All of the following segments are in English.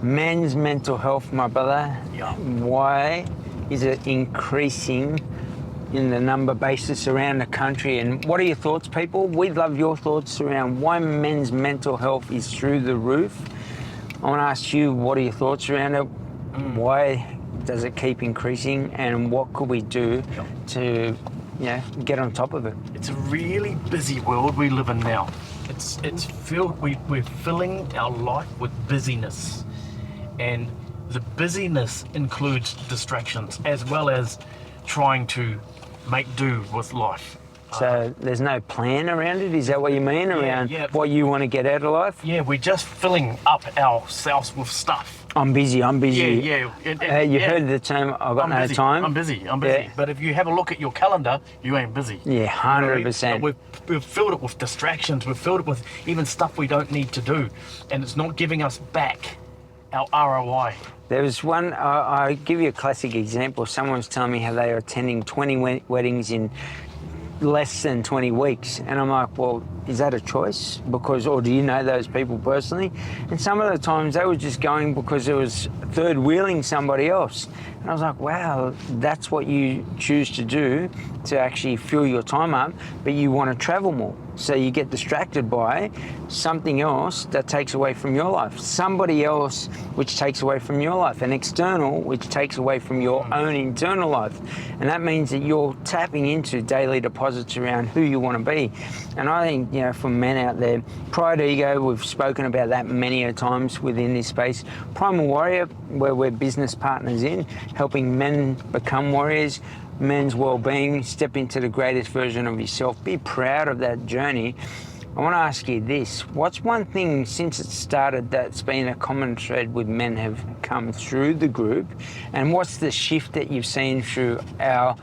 Men's mental health, my brother. Yeah. Why is it increasing in the number basis around the country? And what are your thoughts, people? We'd love your thoughts around why men's mental health is through the roof. I want to ask you, what are your thoughts around it? Why does it keep increasing, and what could we do to get on top of it? It's a really busy world we live in now. It's filled. We're filling our life with busyness, and the busyness includes distractions as well as trying to make do with life. So there's no plan around it? Is that what you mean around what you want to get out of life? Yeah, we're just filling up ourselves with stuff. I'm busy. Yeah. You heard the term, I've got no time. I'm busy. Yeah. But if you have a look at your calendar, you ain't busy. Yeah, 100%. We've filled it with distractions. We've filled it with even stuff we don't need to do. And it's not giving us back our ROI. There was one, I'll give you a classic example. Someone was telling me how they are attending 20 weddings in less than 20 weeks. And I'm like, well, is that a choice? Or do you know those people personally? And some of the times they were just going because it was third wheeling somebody else. And I was like, wow, that's what you choose to do to actually fill your time up, but you want to travel more. So you get distracted by something else that takes away from your life, somebody else which takes away from your life, an external which takes away from your own internal life. And that means that you're tapping into daily deposits around who you want to be. And I think, for men out there, Pride Ego, we've spoken about that many a times within this space. Primal Warrior, where we're business partners in, helping men become warriors, men's well-being, step into the greatest version of yourself, be proud of that journey. I want to ask you this, what's one thing since it started that's been a common thread with men have come through the group, and what's the shift that you've seen through our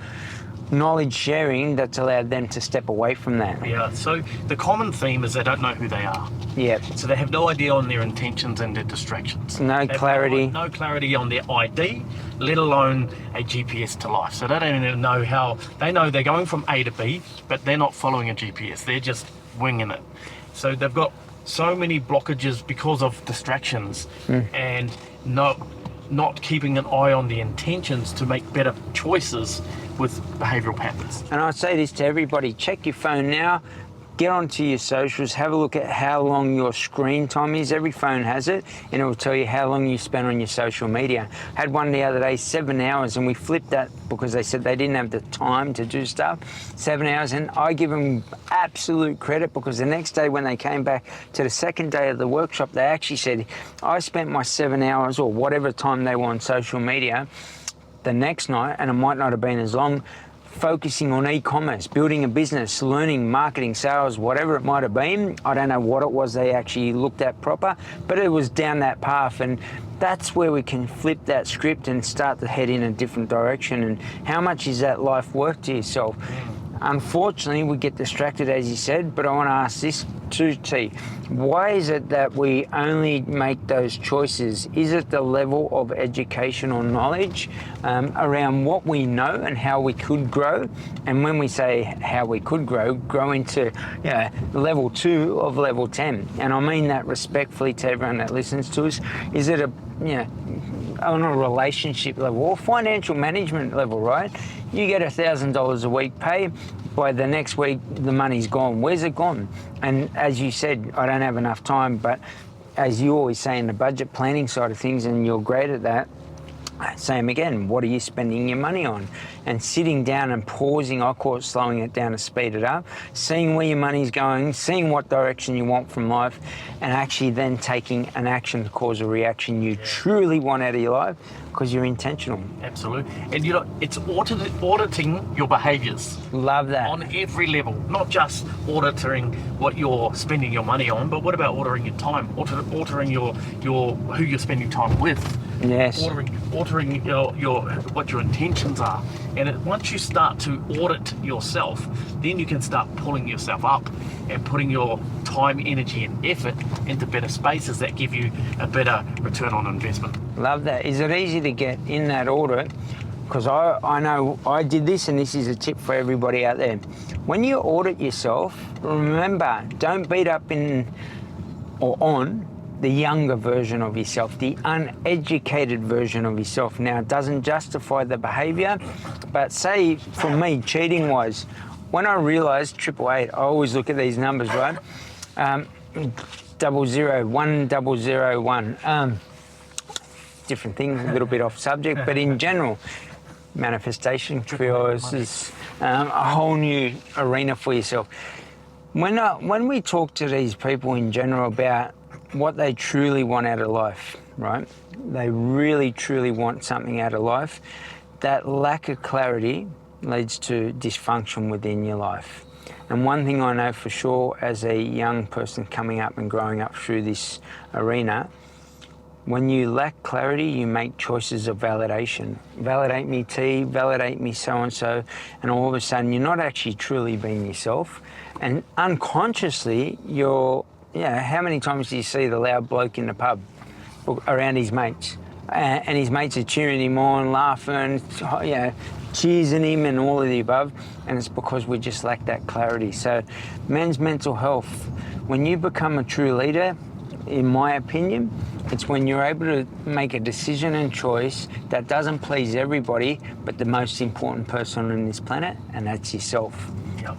knowledge sharing that's allowed them to step away from that? Yeah, so the common theme is they don't know who they are. Yeah. So they have no idea on their intentions and their distractions. No clarity. No clarity on their ID, let alone a GPS to life. So they don't even know how, they know they're going from A to B, but they're not following a GPS. They're just winging it. So they've got so many blockages because of distractions and not keeping an eye on the intentions to make better choices with behavioural patterns. And I say this to everybody, check your phone now, get onto your socials, have a look at how long your screen time is. Every phone has it, and it will tell you how long you spend on your social media. I had one the other day, 7 hours, and we flipped that because they said they didn't have the time to do stuff. 7 hours, and I give them absolute credit because the next day when they came back to the second day of the workshop, they actually said, I spent my 7 hours or whatever time they were on social media the next night, and it might not have been as long, focusing on e-commerce, building a business, learning marketing, sales, whatever it might have been. I don't know what it was they actually looked at proper, but it was down that path. And that's where we can flip that script and start to head in a different direction. And how much is that life worth to yourself? Unfortunately, we get distracted, as you said, but I want to ask this too, T. Why is it that we only make those choices? Is it the level of education or knowledge around what we know and how we could grow? And when we say how we could grow into level 2 of level 10. And I mean that respectfully to everyone that listens to us. Is it on a relationship level or financial management level, right? You get $1,000 a week pay, by the next week the money's gone. Where's it gone? And as you said, I don't have enough time, but as you always say in the budget planning side of things, and you're great at that, same again, what are you spending your money on? And sitting down and pausing, I call it slowing it down to speed it up, seeing where your money's going, seeing what direction you want from life, and actually then taking an action to cause a reaction you truly want out of your life because you're intentional. Absolutely. And it's auditing your behaviours. Love that. On every level, not just auditing what you're spending your money on, but what about ordering your time, ordering your who you're spending time with. Yes. Ordering what your intentions are. And once you start to audit yourself, then you can start pulling yourself up and putting your time, energy and effort into better spaces that give you a better return on investment. Love that. Is it easy to get in that audit? Because I know I did this, and this is a tip for everybody out there. When you audit yourself, remember, don't beat up on the younger version of yourself, the uneducated version of yourself. Now, it doesn't justify the behavior, but say for me, cheating was, when I realized 888, I always look at these numbers, right? 001, different things, a little bit off subject, but in general, manifestation cures is a whole new arena for yourself. When we talk to these people in general about what they truly want out of life, right? They really, truly want something out of life. That lack of clarity leads to dysfunction within your life. And one thing I know for sure as a young person coming up and growing up through this arena, when you lack clarity, you make choices of validation. Validate me T, validate me so-and-so, and all of a sudden you're not actually truly being yourself. And unconsciously, how many times do you see the loud bloke in the pub around his mates? And his mates are cheering him on, laughing, cheersing him and all of the above. And it's because we just lack that clarity. So men's mental health, when you become a true leader, in my opinion, it's when you're able to make a decision and choice that doesn't please everybody, but the most important person on this planet, and that's yourself. Yeah,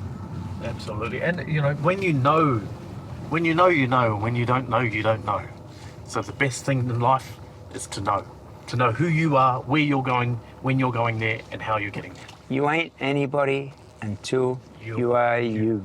absolutely. And when you know, you know, and when you don't know, you don't know. So the best thing in life is to know who you are, where you're going, when you're going there, and how you're getting there. You ain't anybody until you are you.